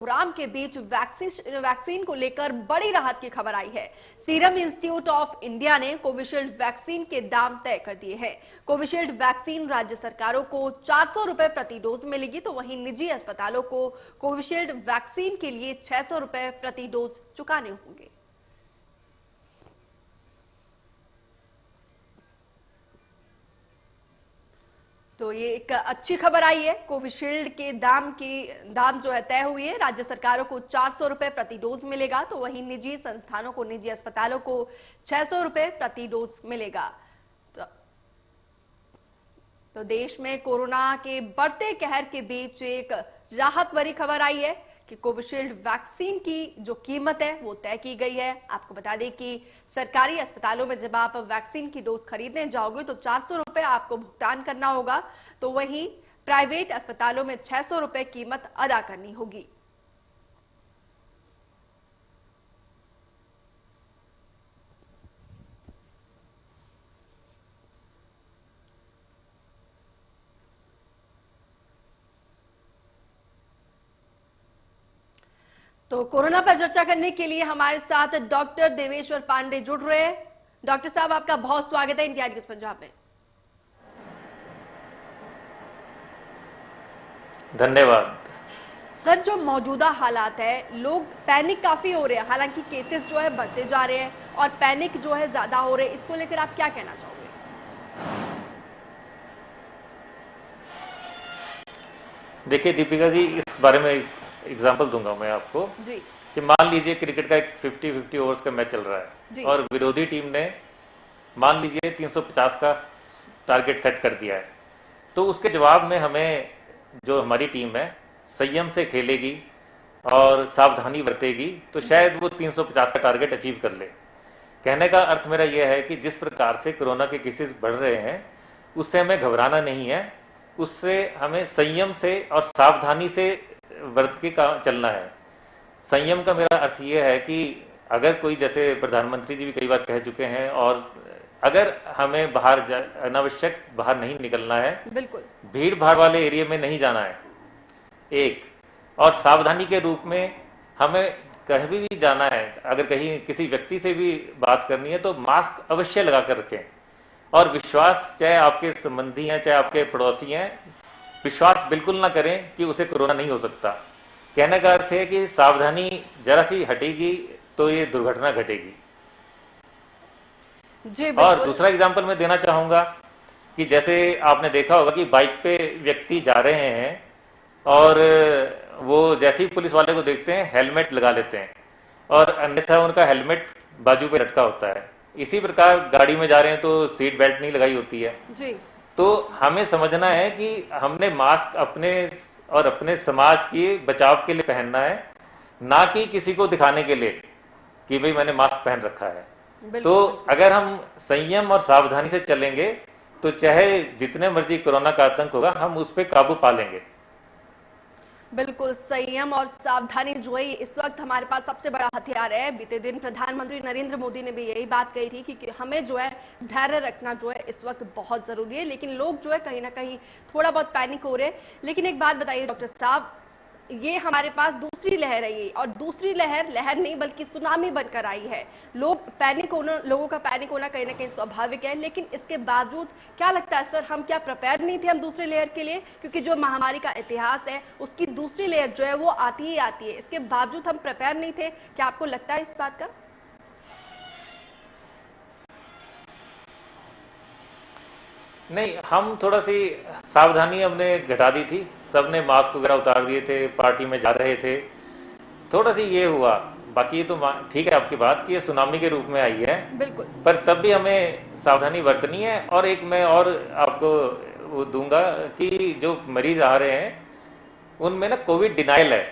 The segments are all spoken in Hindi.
कोरोना के बीच वैक्सीन को लेकर बड़ी राहत की खबर आई है। सीरम इंस्टीट्यूट ऑफ इंडिया ने कोविशील्ड वैक्सीन के दाम तय कर दिए हैं। कोविशील्ड वैक्सीन राज्य सरकारों को 400 रुपए प्रति डोज मिलेगी, तो वहीं निजी अस्पतालों को कोविशील्ड वैक्सीन के लिए 600 रुपए प्रति डोज चुकाने होंगे। तो ये एक अच्छी खबर आई है। कोविशील्ड के दाम जो है तय हुई है। राज्य सरकारों को 400 रुपए प्रति डोज मिलेगा, तो वहीं निजी संस्थानों को, निजी अस्पतालों को 600 रुपए प्रति डोज मिलेगा। तो देश में कोरोना के बढ़ते कहर के बीच एक राहत भरी खबर आई है कि कोविशील्ड वैक्सीन की जो कीमत है वो तय की गई है। आपको बता दें कि सरकारी अस्पतालों में जब आप वैक्सीन की डोज खरीदने जाओगे तो 400 रुपए आपको भुगतान करना होगा, तो वहीं प्राइवेट अस्पतालों में 600 रुपए कीमत अदा करनी होगी। तो कोरोना पर चर्चा करने के लिए हमारे साथ डॉक्टर देवेश्वर पांडे जुड़ रहे हैं। डॉक्टर साहब, आपका बहुत स्वागत है इंडिया न्यूज पंजाब में। धन्यवाद। सर, जो मौजूदा हालात है, लोग पैनिक काफी हो रहे हैं। हालांकि केसेस जो है बढ़ते जा रहे हैं और पैनिक जो है ज्यादा हो रहे हैं, इसको लेकर आप क्या कहना चाहोगे? देखिए दीपिका जी, इस बारे में एग्जाम्पल दूंगा मैं आपको जी। कि मान लीजिए क्रिकेट का एक 50-50 ओवर्स का मैच चल रहा है और विरोधी टीम ने मान लीजिए 350 का टारगेट सेट कर दिया है, तो उसके जवाब में हमें जो हमारी टीम है संयम से खेलेगी और सावधानी बरतेगी, तो शायद वो 350 का टारगेट अचीव कर ले। कहने का अर्थ मेरा यह है कि जिस प्रकार से कोरोना के केसेस बढ़ रहे हैं उससे हमें घबराना नहीं है, उससे हमें संयम से और सावधानी से वर्त के का चलना है। संयम का मेरा अर्थ यह है कि अगर कोई, जैसे प्रधानमंत्री जी भी कई बार कह चुके हैं, और अगर हमें अनावश्यक बाहर नहीं निकलना है, बिल्कुल भीड़ भाड़ वाले एरिया में नहीं जाना है एक, और सावधानी के रूप में हमें कहीं भी जाना है, अगर कहीं किसी व्यक्ति से भी बात करनी है तो मास्क अवश्य लगा कर रखें। और विश्वास, चाहे आपके संबंधी हैं चाहे आपके पड़ोसी हैं, विश्वास बिल्कुल ना करें कि उसे कोरोना नहीं हो सकता। कहने का अर्थ है कि सावधानी जरा सी हटेगी तो ये दुर्घटना घटेगी। जी, और दूसरा एग्जांपल मैं देना चाहूंगा कि जैसे आपने देखा होगा कि बाइक पे व्यक्ति जा रहे हैं और वो जैसे ही पुलिस वाले को देखते हैं हेलमेट लगा लेते हैं, और अन्यथा उनका हेलमेट बाजू पे लटका होता है। इसी प्रकार गाड़ी में जा रहे हैं तो सीट बेल्ट नहीं लगाई होती है जी। तो हमें समझना है कि हमने मास्क अपने और अपने समाज के बचाव के लिए पहनना है, ना कि किसी को दिखाने के लिए कि भाई मैंने मास्क पहन रखा है। तो अगर हम संयम और सावधानी से चलेंगे तो चाहे जितने मर्जी कोरोना का आतंक होगा, हम उस पर काबू पा लेंगे। बिल्कुल, संयम और सावधानी जो है इस वक्त हमारे पास सबसे बड़ा हथियार है। बीते दिन प्रधानमंत्री नरेंद्र मोदी ने भी यही बात कही थी कि हमें जो है धैर्य रखना जो है इस वक्त बहुत जरूरी है, लेकिन लोग जो है कहीं ना कहीं थोड़ा बहुत पैनिक हो रहे हैं। लेकिन एक बात बताइए डॉक्टर साहब, ये हमारे पास दूसरी लहर है ये, और दूसरी लहर नहीं बल्कि सुनामी बनकर आई है। लोगों का पैनिक होना कहीं ना कहीं स्वाभाविक है, लेकिन इसके बावजूद क्या लगता है सर, हम क्या प्रिपेयर नहीं थे हम दूसरी लहर के लिए? क्योंकि जो महामारी का इतिहास है उसकी दूसरी लहर जो है वो आती ही आती है, इसके बावजूद हम प्रिपेयर नहीं थे। क्या आपको लगता है इस बात का? नहीं, हम थोड़ा सी सावधानी हमने घटा दी थी, सबने मास्क वगैरह उतार दिए थे, पार्टी में जा रहे थे, थोड़ा सी ये हुआ। बाकी ये तो ठीक है आपकी बात कि ये सुनामी के रूप में आई है, बिल्कुल, पर तब भी हमें सावधानी बरतनी है। और एक मैं और आपको वो दूंगा कि जो मरीज आ रहे हैं उनमें ना कोविड डिनाइल है।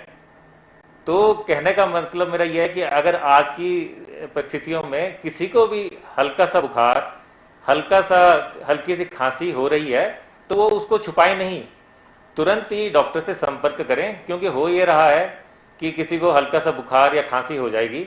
तो कहने का मतलब मेरा यह है कि अगर आज की परिस्थितियों में किसी को भी हल्का सा बुखार, हल्की सी खांसी हो रही है तो वो उसको छुपाए नहीं, तुरंत ही डॉक्टर से संपर्क करें। क्योंकि हो ये रहा है कि किसी को हल्का सा बुखार या खांसी हो जाएगी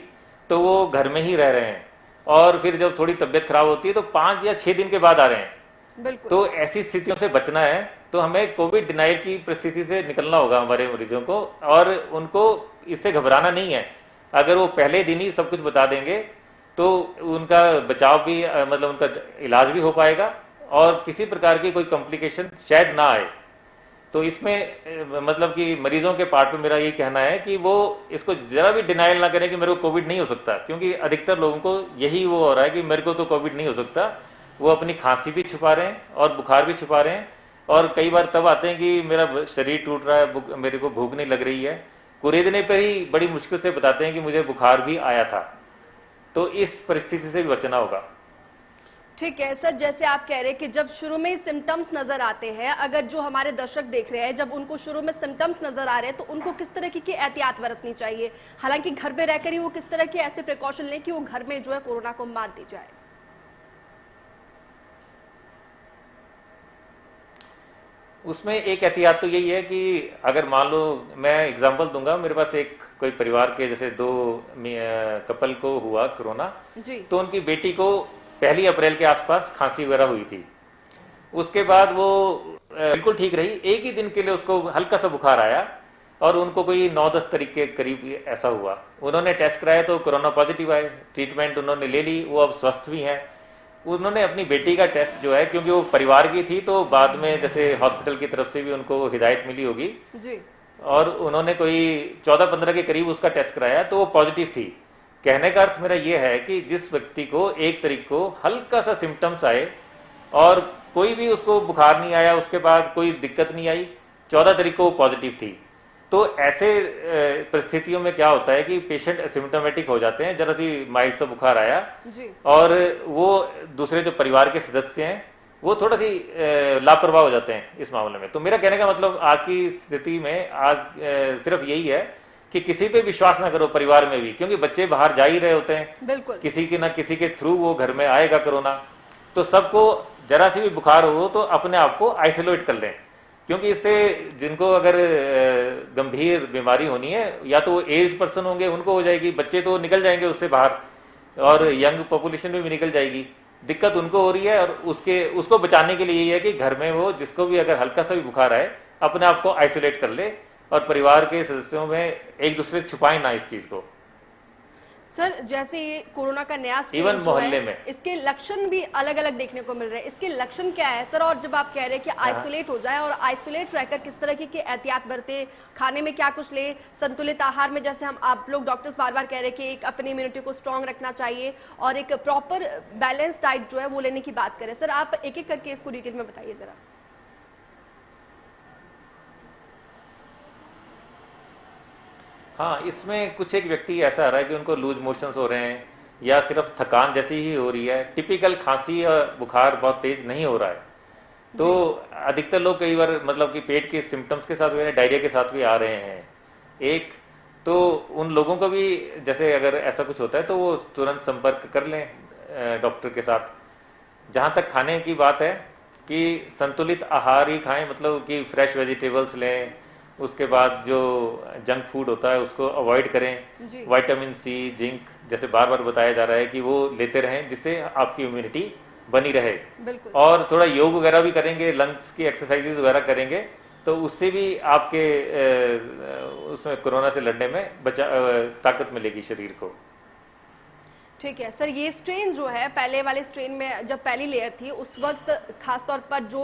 तो वो घर में ही रह रहे हैं, और फिर जब थोड़ी तबीयत खराब होती है तो 5 या 6 दिन के बाद आ रहे हैं। तो ऐसी स्थितियों से बचना है। तो हमें कोविड डिनाइल की परिस्थिति से निकलना होगा हमारे मरीजों को, और उनको इससे घबराना नहीं है। अगर वो पहले दिन ही सब कुछ बता देंगे तो उनका बचाव भी मतलब उनका इलाज भी हो पाएगा और किसी प्रकार की कोई कॉम्प्लिकेशन शायद ना आए। तो इसमें मतलब कि मरीजों के पार्ट में मेरा यही कहना है कि वो इसको जरा भी डिनाइल ना करें कि मेरे को कोविड नहीं हो सकता, क्योंकि अधिकतर लोगों को यही वो हो रहा है कि मेरे को तो कोविड नहीं हो सकता। वो अपनी खांसी भी छुपा रहे हैं और बुखार भी छुपा रहे हैं, और कई बार तब आते हैं कि मेरा शरीर टूट रहा है, मेरे को भूख नहीं लग रही है, कुरेदने पर ही बड़ी मुश्किल से बताते हैं कि मुझे बुखार भी आया था। तो इस परिस्थिति से भी बचना होगा। ठीक है सर, जैसे आप कह रहे हैं कि जब शुरू में ही सिम्टम्स नजर आते हैं, अगर जो हमारे दर्शक देख रहे हैं जब उनको शुरू में सिम्टम्स नजर आ रहे हैं तो उनको किस तरह की एहतियात बरतनी चाहिए, हालांकि घर में रहकर ही वो किस तरह के ऐसे प्रिकॉशन लें कि वो घर में जो है कोरोना को मात दी जाए? उसमें एक एहतियात तो यही है कि अगर मान लो, मैं एग्जांपल दूंगा, मेरे पास एक कोई परिवार के जैसे दो कपल को हुआ कोरोना जी, तो उनकी बेटी को 1 अप्रैल के आसपास खांसी वगैरह हुई थी। उसके बाद वो बिल्कुल ठीक रही, एक ही दिन के लिए उसको हल्का सा बुखार आया और उनको कोई 9-10 तारीख के करीब ऐसा हुआ। उन्होंने टेस्ट कराया तो कोरोना पॉजिटिव आए, ट्रीटमेंट उन्होंने ले ली, वो अब स्वस्थ भी हैं। उन्होंने अपनी बेटी का टेस्ट जो है, क्योंकि वो परिवार की थी तो बाद में जैसे हॉस्पिटल की तरफ से भी उनको हिदायत मिली होगी जी, और उन्होंने कोई 14-15 के करीब उसका टेस्ट कराया तो वो पॉजिटिव थी। कहने का अर्थ मेरा ये है कि जिस व्यक्ति को 1 तारीख को हल्का सा सिम्टम्स आए और कोई भी उसको बुखार नहीं आया, उसके बाद कोई दिक्कत नहीं आई, 14 तारीख को वो पॉजिटिव थी, तो ऐसे परिस्थितियों में क्या होता है कि पेशेंट एसिम्प्टोमेटिक हो जाते हैं, जरा सी माइल्ड सा बुखार आया जी, और वो दूसरे जो परिवार के सदस्य हैं वो थोड़ा सी लापरवाह हो जाते हैं इस मामले में। तो मेरा कहने का मतलब आज की स्थिति में आज सिर्फ यही है कि किसी पे विश्वास ना करो परिवार में भी, क्योंकि बच्चे बाहर जा ही रहे होते हैं, बिल्कुल किसी के ना किसी के थ्रू वो घर में आएगा कोरोना। तो सबको जरा सी भी बुखार हो तो अपने आप को आइसोलेट कर लें, क्योंकि इससे जिनको अगर गंभीर बीमारी होनी है या तो वो एज पर्सन होंगे उनको हो जाएगी, बच्चे तो निकल जाएंगे उससे बाहर, और यंग पॉपुलेशन में भी निकल जाएगी। दिक्कत उनको हो रही है और उसको बचाने के लिए यही है कि घर में वो जिसको भी अगर हल्का सा भी बुखार आए अपने आप को आइसोलेट कर ले और परिवार के सदस्यों में एक दूसरे से छुपाएं ना इस चीज को। सर जैसे ये कोरोना का नया इवन मोहल्ले में इसके लक्षण भी अलग अलग देखने को मिल रहे हैं, इसके लक्षण क्या है सर? और जब आप कह रहे हैं कि आइसोलेट हो जाए और आइसोलेट रहकर किस तरह की एहतियात बरते, खाने में क्या कुछ ले, संतुलित आहार में जैसे हम आप लोग डॉक्टर्स बार बार कह रहे हैं कि एक अपनी इम्यूनिटी को स्ट्रांग रखना चाहिए और एक प्रॉपर बैलेंस डाइट जो है वो लेने की बात करें, सर आप एक एक करके इसको डिटेल में बताइए जरा। हाँ, इसमें कुछ एक व्यक्ति ऐसा आ रहा है कि उनको लूज मोशंस हो रहे हैं या सिर्फ थकान जैसी ही हो रही है, टिपिकल खांसी और बुखार बहुत तेज नहीं हो रहा है। तो अधिकतर लोग कई बार मतलब कि पेट के सिम्टम्स के साथ डायरिया के साथ भी आ रहे हैं। एक तो उन लोगों को भी जैसे अगर ऐसा कुछ होता है तो वो तुरंत संपर्क कर लें डॉक्टर के साथ। जहाँ तक खाने की बात है कि संतुलित आहार ही खाएं, मतलब कि फ्रेश वेजिटेबल्स लें, उसके बाद जो जंक फूड होता है उसको अवॉइड करें, विटामिन सी, जिंक जैसे बार बार बताया जा रहा है कि वो लेते रहें जिससे आपकी इम्यूनिटी बनी रहे। और थोड़ा योग वगैरह भी करेंगे, लंग्स की एक्सरसाइजेज वगैरह करेंगे तो उससे भी आपके उसमें कोरोना से लड़ने में ताकत मिलेगी शरीर को। ठीक है सर, ये स्ट्रेन जो है पहले वाले स्ट्रेन में जब पहली लेयर थी उस वक्त खासतौर पर जो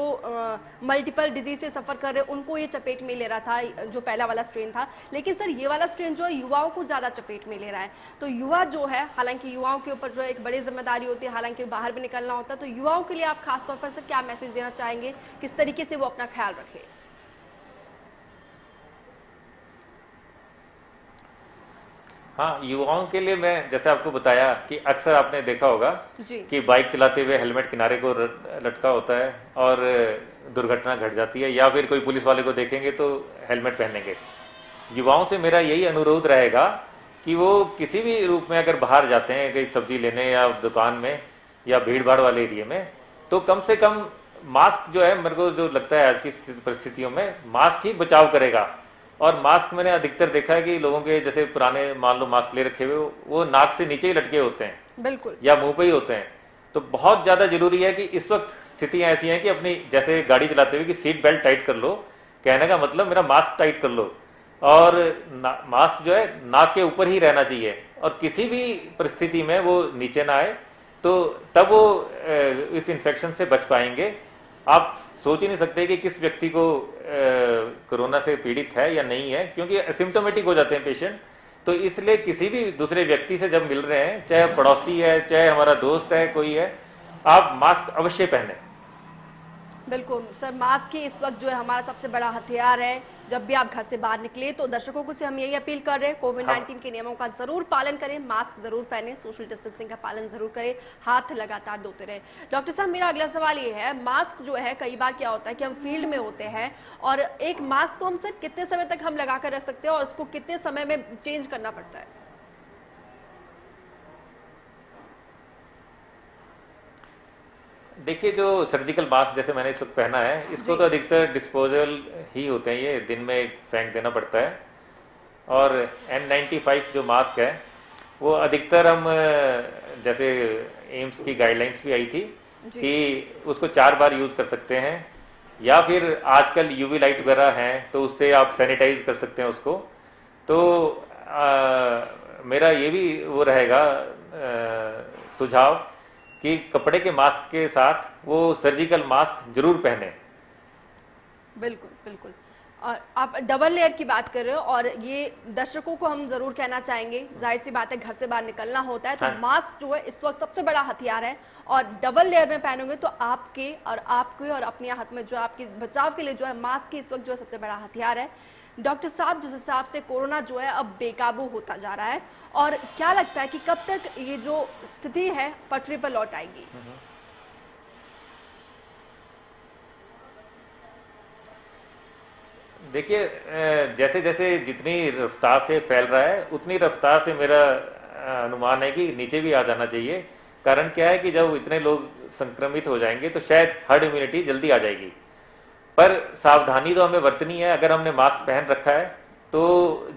मल्टीपल डिजीज से सफर कर रहे उनको ये चपेट में ले रहा था जो पहला वाला स्ट्रेन था, लेकिन सर ये वाला स्ट्रेन जो है युवाओं को ज्यादा चपेट में ले रहा है। तो युवा जो है, हालांकि युवाओं के ऊपर जो है एक बड़ी जिम्मेदारी होती है, हालांकि बाहर भी निकलना होता है, तो युवाओं के लिए आप खासतौर पर सर क्या मैसेज देना चाहेंगे, किस तरीके से वो अपना ख्याल रखे? हाँ, युवाओं के लिए मैं जैसे आपको बताया कि अक्सर आपने देखा होगा कि बाइक चलाते हुए हेलमेट किनारे को लटका होता है और दुर्घटना घट जाती है, या फिर कोई पुलिस वाले को देखेंगे तो हेलमेट पहनेंगे। युवाओं से मेरा यही अनुरोध रहेगा कि वो किसी भी रूप में अगर बाहर जाते हैं कहीं सब्जी लेने या दुकान में या भीड़ भाड़ वाले एरिया में, तो कम से कम मास्क जो है, मेरे को जो लगता है आज की परिस्थितियों में मास्क ही बचाव करेगा। और मास्क मैंने अधिकतर देखा है कि लोगों के जैसे पुराने मान लो मास्क ले रखे हुए वो नाक से नीचे ही लटके होते हैं, बिल्कुल, या मुंह पे ही होते हैं। तो बहुत ज्यादा जरूरी है कि इस वक्त स्थितियां ऐसी हैं कि अपनी जैसे गाड़ी चलाते हुए कि सीट बेल्ट टाइट कर लो, कहने का मतलब मेरा मास्क टाइट कर लो, और मास्क जो है नाक के ऊपर ही रहना चाहिए और किसी भी परिस्थिति में वो नीचे ना आए, तो तब वो इस इन्फेक्शन से बच पाएंगे। आप सोच ही नहीं सकते कि किस व्यक्ति को कोरोना से पीड़ित है या नहीं है, क्योंकि एसिम्टोमेटिक हो जाते हैं पेशेंट। तो इसलिए किसी भी दूसरे व्यक्ति से जब मिल रहे हैं, चाहे पड़ोसी है चाहे हमारा दोस्त है कोई है, आप मास्क अवश्य पहने। बिल्कुल सर, मास्क ही इस वक्त जो है हमारा सबसे बड़ा हथियार है। जब भी आप घर से बाहर निकले तो दर्शकों को से हम यही अपील कर रहे हैं, कोविड-19 के नियमों का जरूर पालन करें, मास्क जरूर पहने, सोशल डिस्टेंसिंग का पालन जरूर करें, हाथ लगातार धोते रहे। डॉक्टर साहब, मेरा अगला सवाल ये है, मास्क जो है कई बार क्या होता है कि हम फील्ड में होते हैं और एक मास्क को हम सर कितने समय तक हम लगा कर रख सकते हैं और उसको कितने समय में चेंज करना पड़ता है? देखिए, जो सर्जिकल मास्क जैसे मैंने इस वक्त पहना है, इसको तो अधिकतर डिस्पोजल ही होते हैं, ये दिन में फेंक देना पड़ता है। और N95 जो मास्क है वो अधिकतर हम जैसे एम्स की गाइडलाइंस भी आई थी कि उसको 4 बार यूज कर सकते हैं, या फिर आजकल यूवी लाइट वगैरह हैं तो उससे आप सैनिटाइज कर सकते हैं उसको। तो मेरा ये भी वो रहेगा सुझाव कि कपड़े के मास्क के साथ वो सर्जिकल मास्क जरूर पहने। बिल्कुल बिल्कुल। और आप डबल लेयर की बात कर रहे हो, और ये दर्शकों को हम जरूर कहना चाहेंगे, जाहिर सी बात है घर से बाहर निकलना होता है तो हाँ। मास्क जो है इस वक्त सबसे बड़ा हथियार है, और डबल लेयर में पहनोगे तो आपके और अपने हाथ में जो आपके बचाव के लिए जो है मास्क ही इस वक्त जो है सबसे बड़ा हथियार है। डॉक्टर साहब, जिस हिसाब से कोरोना जो है अब बेकाबू होता जा रहा है, और क्या लगता है कि कब तक ये जो स्थिति है पटरी पर लौट आएगी? देखिए, जैसे जैसे जितनी रफ्तार से फैल रहा है उतनी रफ्तार से मेरा अनुमान है कि नीचे भी आ जाना चाहिए। कारण क्या है कि जब इतने लोग संक्रमित हो जाएंगे तो शायद हर्ड इम्यूनिटी जल्दी आ जाएगी, पर सावधानी तो हमें बरतनी है। अगर हमने मास्क पहन रखा है तो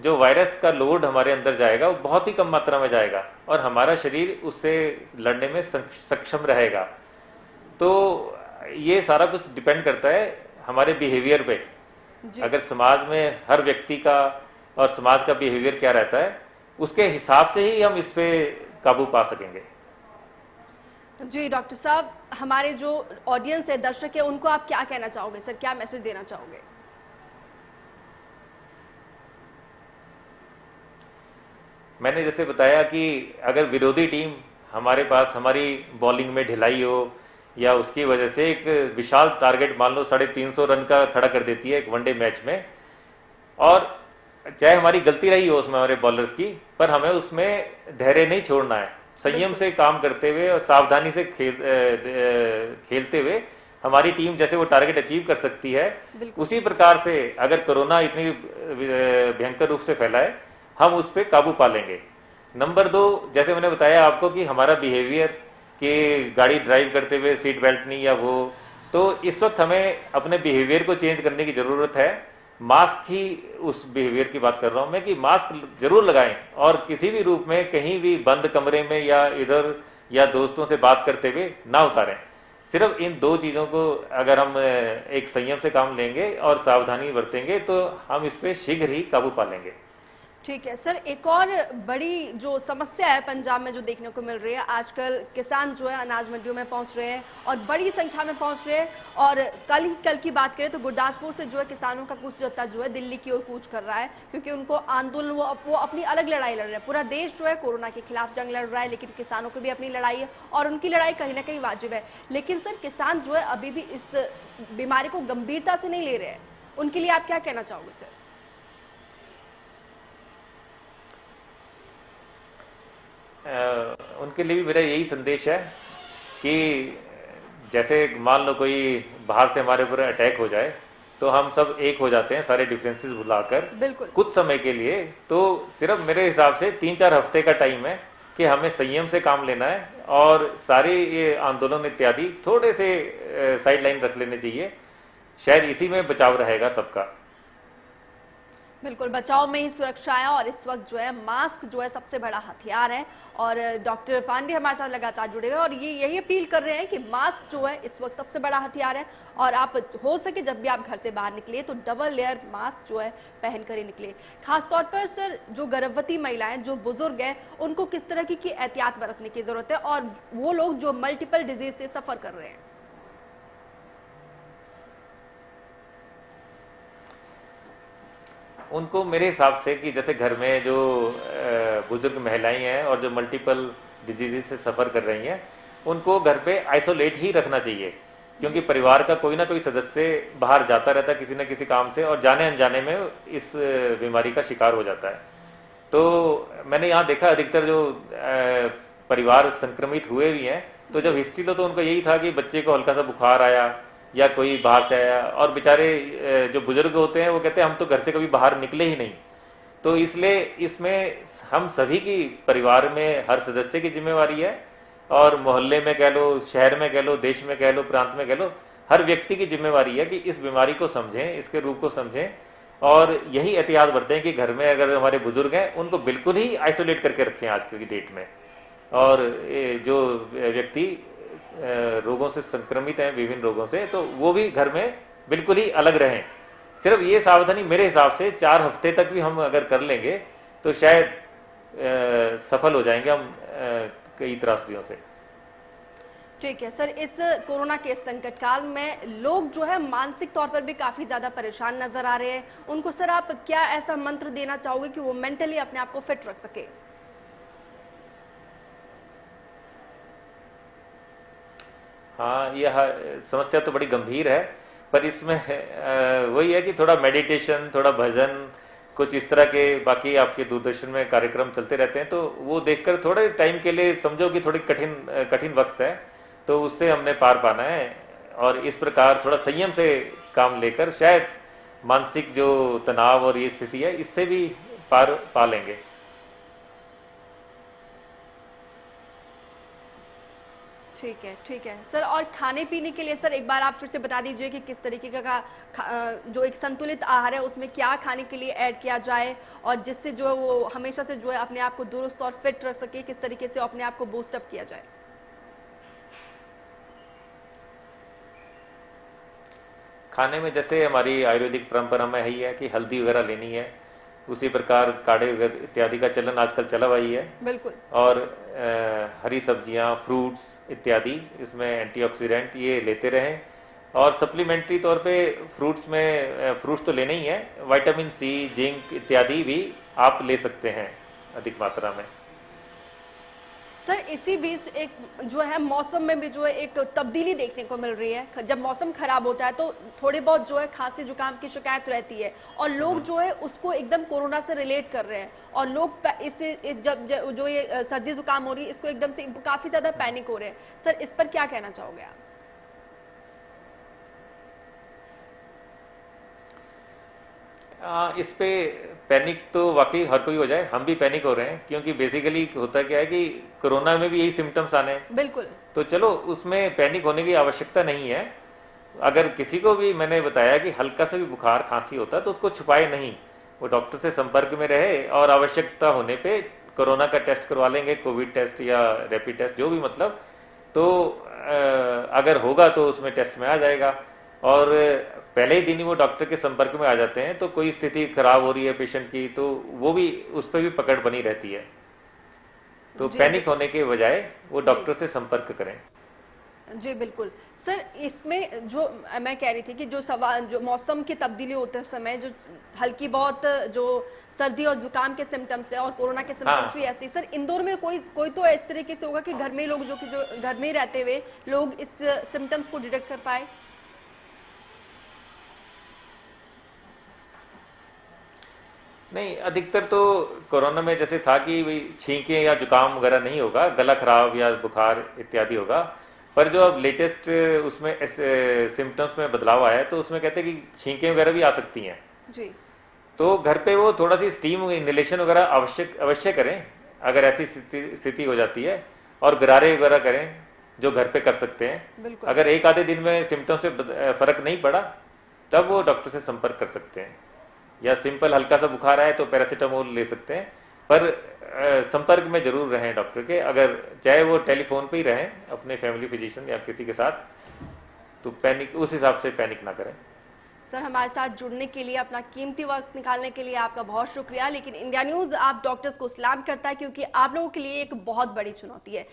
जो वायरस का लोड हमारे अंदर जाएगा वो बहुत ही कम मात्रा में जाएगा और हमारा शरीर उससे लड़ने में सक्षम रहेगा। तो ये सारा कुछ डिपेंड करता है हमारे बिहेवियर पे। अगर समाज में हर व्यक्ति का और समाज का बिहेवियर क्या रहता है, उसके हिसाब से ही हम इस पे काबू पा सकेंगे। जी डॉक्टर साहब, हमारे जो ऑडियंस है, दर्शक है, उनको आप क्या कहना चाहोगे सर, क्या मैसेज देना चाहोगे? मैंने जैसे बताया कि अगर विरोधी टीम हमारे पास हमारी बॉलिंग में ढिलाई हो या उसकी वजह से एक विशाल टारगेट मान लो 350 रन का खड़ा कर देती है एक वनडे मैच में, और चाहे हमारी गलती रही हो उसमें हमारे बॉलर्स की, पर हमें उसमें धैर्य नहीं छोड़ना है। संयम से काम करते हुए और सावधानी से खेलते हुए हमारी टीम जैसे वो टारगेट अचीव कर सकती है, उसी प्रकार से अगर कोरोना इतनी भयंकर रूप से फैला है हम उस पर काबू पा लेंगे। नंबर 2, जैसे मैंने बताया आपको कि हमारा बिहेवियर कि गाड़ी ड्राइव करते हुए सीट बेल्ट नहीं या वो, तो इस वक्त हमें अपने बिहेवियर को चेंज करने की ज़रूरत है। मास्क ही उस बिहेवियर की बात कर रहा हूं मैं कि मास्क जरूर लगाएं और किसी भी रूप में कहीं भी बंद कमरे में या इधर या दोस्तों से बात करते हुए ना उतारें। सिर्फ इन 2 चीज़ों को अगर हम एक संयम से काम लेंगे और सावधानी बरतेंगे तो हम इस पे शीघ्र ही काबू पा लेंगे। ठीक है सर, एक और बड़ी जो समस्या है पंजाब में जो देखने को मिल रही है, आजकल किसान जो है अनाज मंडियों में पहुंच रहे हैं और बड़ी संख्या में पहुंच रहे हैं, और कल की बात करें तो गुरदासपुर से जो है किसानों का कुछ जत्था जो है दिल्ली की ओर कूच कर रहा है, क्योंकि उनको आंदोलन वो अपनी अलग लड़ाई लड़ रहे हैं। पूरा देश जो है कोरोना के खिलाफ जंग लड़ रहा है, लेकिन किसानों की भी अपनी लड़ाई है और उनकी लड़ाई कहीं ना कहीं वाजिब है। लेकिन सर, किसान जो है अभी भी इस बीमारी को गंभीरता से नहीं ले रहे हैं, उनके लिए आप क्या कहना चाहोगे सर? उनके लिए भी मेरा यही संदेश है कि जैसे मान लो कोई बाहर से हमारे ऊपर अटैक हो जाए तो हम सब एक हो जाते हैं सारे डिफरेंसेस भुलाकर कुछ समय के लिए। तो सिर्फ मेरे हिसाब से 3-4 हफ्ते का टाइम है कि हमें संयम से काम लेना है और सारे ये आंदोलन इत्यादि थोड़े से साइड लाइन रख लेने चाहिए। शायद इसी में बचाव रहेगा सबका। बिल्कुल, बचाव में ही सुरक्षा है और इस वक्त जो है मास्क जो है सबसे बड़ा हथियार है। और डॉक्टर पांडे हमारे साथ लगातार जुड़े हुए और ये यही अपील कर रहे हैं कि मास्क जो है इस वक्त सबसे बड़ा हथियार है और आप हो सके जब भी आप घर से बाहर निकले तो डबल लेयर मास्क जो है पहन कर ही निकले। खासतौर पर सर जो गर्भवती महिलाएं, जो बुजुर्ग हैं, उनको किस तरह की एहतियात बरतने की जरूरत है और वो लोग जो मल्टीपल डिजीज से सफर कर रहे हैं? उनको मेरे हिसाब से कि जैसे घर में जो बुजुर्ग महिलाएं हैं और जो मल्टीपल डिजीजेस से सफ़र कर रही हैं, उनको घर पे आइसोलेट ही रखना चाहिए, क्योंकि परिवार का कोई ना कोई सदस्य बाहर जाता रहता है किसी न किसी काम से और जाने अनजाने में इस बीमारी का शिकार हो जाता है। तो मैंने यहाँ देखा अधिकतर जो परिवार संक्रमित हुए भी हैं, तो जब हिस्ट्री लो तो उनका यही था कि बच्चे को हल्का सा बुखार आया या कोई बाहर से आया, और बेचारे जो बुजुर्ग होते हैं वो कहते हैं हम तो घर से कभी बाहर निकले ही नहीं। तो इसलिए इसमें हम सभी की, परिवार में हर सदस्य की जिम्मेवारी है, और मोहल्ले में कह लो, शहर में कह लो, देश में कह लो, प्रांत में कह लो, हर व्यक्ति की जिम्मेवारी है कि इस बीमारी को समझें, इसके रूप को समझें और यही एहतियात बरतें कि घर में अगर हमारे बुजुर्ग हैं उनको बिल्कुल ही आइसोलेट करके रखें आज की डेट में। और जो व्यक्ति रोगों से संक्रमित हैं, विभिन्न रोगों से, तो वो भी घर में बिल्कुल ही अलग रहें। सिर्फ ये सावधानी मेरे हिसाब से 4 हफ्ते तक भी हम अगर कर लेंगे तो शायद सफल हो जाएंगे हम कई त्रासदियों से। ठीक है सर, इस कोरोना के संकट काल में लोग जो है मानसिक तौर पर भी काफी ज्यादा परेशान नजर आ रहे हैं, उनको सर आप क्या ऐसा मंत्र देना चाहोगे कि वो मेंटली अपने आप को फिट रख सके? हाँ, यह समस्या तो बड़ी गंभीर है, पर इसमें वही है कि थोड़ा मेडिटेशन, थोड़ा भजन, कुछ इस तरह के, बाकी आपके दूरदर्शन में कार्यक्रम चलते रहते हैं, तो वो देखकर थोड़े टाइम के लिए समझो कि थोड़ी कठिन वक्त है, तो उससे हमने पार पाना है। और इस प्रकार थोड़ा संयम से काम लेकर शायद मानसिक जो तनाव और ये स्थिति है इससे भी पार पा लेंगे। ठीक है सर। और खाने पीने के लिए सर एक बार आप फिर से बता दीजिए कि किस तरीके का जो एक संतुलित आहार है उसमें क्या खाने के लिए ऐड किया जाए और जिससे जो है वो हमेशा से जो है अपने आप को दुरुस्त और फिट रख सके, किस तरीके से अपने आप को बूस्ट अप किया जाए? खाने में जैसे हमारी आयुर्वेदिक परंपरा में ही है कि हल्दी वगैरह लेनी है, उसी प्रकार काढ़े वगैरह इत्यादि का चलन आजकल चला हुआ ही है। बिल्कुल। और हरी सब्जियां, फ्रूट्स इत्यादि, इसमें एंटीऑक्सीडेंट ये लेते रहें। और सप्लीमेंट्री तौर पे फ्रूट्स में फ्रूट्स तो लेने ही है, विटामिन सी, जिंक इत्यादि भी आप ले सकते हैं अधिक मात्रा में। सर इसी बीच एक जो है मौसम में भी जो है एक तब्दीली देखने को मिल रही है। जब मौसम खराब होता है तो थोड़ी बहुत जो है खांसी जुकाम की शिकायत रहती है और लोग जो है उसको एकदम कोरोना से रिलेट कर रहे हैं और लोग जब जो ये सर्दी जुकाम हो रही है इसको एकदम से काफी ज्यादा पैनिक हो रहे हैं। सर इस पर क्या कहना चाहोगे आप? इस पे पैनिक तो वाकई हर कोई हो जाए, हम भी पैनिक हो रहे हैं, क्योंकि बेसिकली होता क्या है कि कोरोना में भी यही सिम्टम्स आने हैं। बिल्कुल। तो चलो उसमें पैनिक होने की आवश्यकता नहीं है। अगर किसी को भी, मैंने बताया कि हल्का सा भी बुखार खांसी होता है तो उसको छुपाए नहीं, वो डॉक्टर से संपर्क में रहे और आवश्यकता होने पे कोरोना का टेस्ट करवा लेंगे, कोविड टेस्ट या रैपिड टेस्ट जो भी, मतलब तो अगर होगा तो उसमें टेस्ट में आ जाएगा। और पहले ही दिन ही वो डॉक्टर के संपर्क में आ जाते हैं तो कोई स्थिति खराब हो रही है पेशेंट की तो वो भी, उस पर भी पकड़ बनी रहती है। तो पैनिक होने के बजाय वो डॉक्टर से संपर्क करें। जी बिल्कुल सर। इसमें जो मैं कह रही थी कि जो मौसम की तब्दीली होते समय जो हल्की बहुत जो सर्दी और जुकाम के सिम्टम्स है और कोरोना के सिम्टम्स भी ऐसे, सर इंदौर में कोई तो इस तरीके से होगा कि घर में लोग जो घर में ही रहते हुए लोग इस सिम्टम्स को डिटेक्ट कर पाए? नहीं, अधिकतर तो कोरोना में जैसे था कि भाई छींके या जुकाम वगैरह नहीं होगा, गला खराब या बुखार इत्यादि होगा। पर जो अब लेटेस्ट उसमें सिम्टम्स में बदलाव आया है तो उसमें कहते हैं कि छींके वगैरह भी आ सकती हैं जी। तो घर पे वो थोड़ा सी स्टीम इनहेलेशन वगैरह अवश्य करें अगर ऐसी स्थिति हो जाती है, और गरारे वगैरह करें जो घर पे कर सकते हैं। अगर एक आधे दिन में सिम्टम्स से फर्क नहीं पड़ा तब वो डॉक्टर से संपर्क कर सकते हैं। या सिंपल हल्का सा बुखार आए तो पैरासीटामोल ले सकते हैं, पर संपर्क में जरूर रहें डॉक्टर के, अगर चाहे वो टेलीफोन पे ही रहें अपने फैमिली फिजिशियन या किसी के साथ, तो पैनिक उस हिसाब से पैनिक ना करें। सर, हमारे साथ जुड़ने के लिए, अपना कीमती वक्त निकालने के लिए आपका बहुत शुक्रिया। लेकिन इंडिया न्यूज आप डॉक्टर्स को सलाम करता है क्योंकि आप लोगों के लिए एक बहुत बड़ी चुनौती है।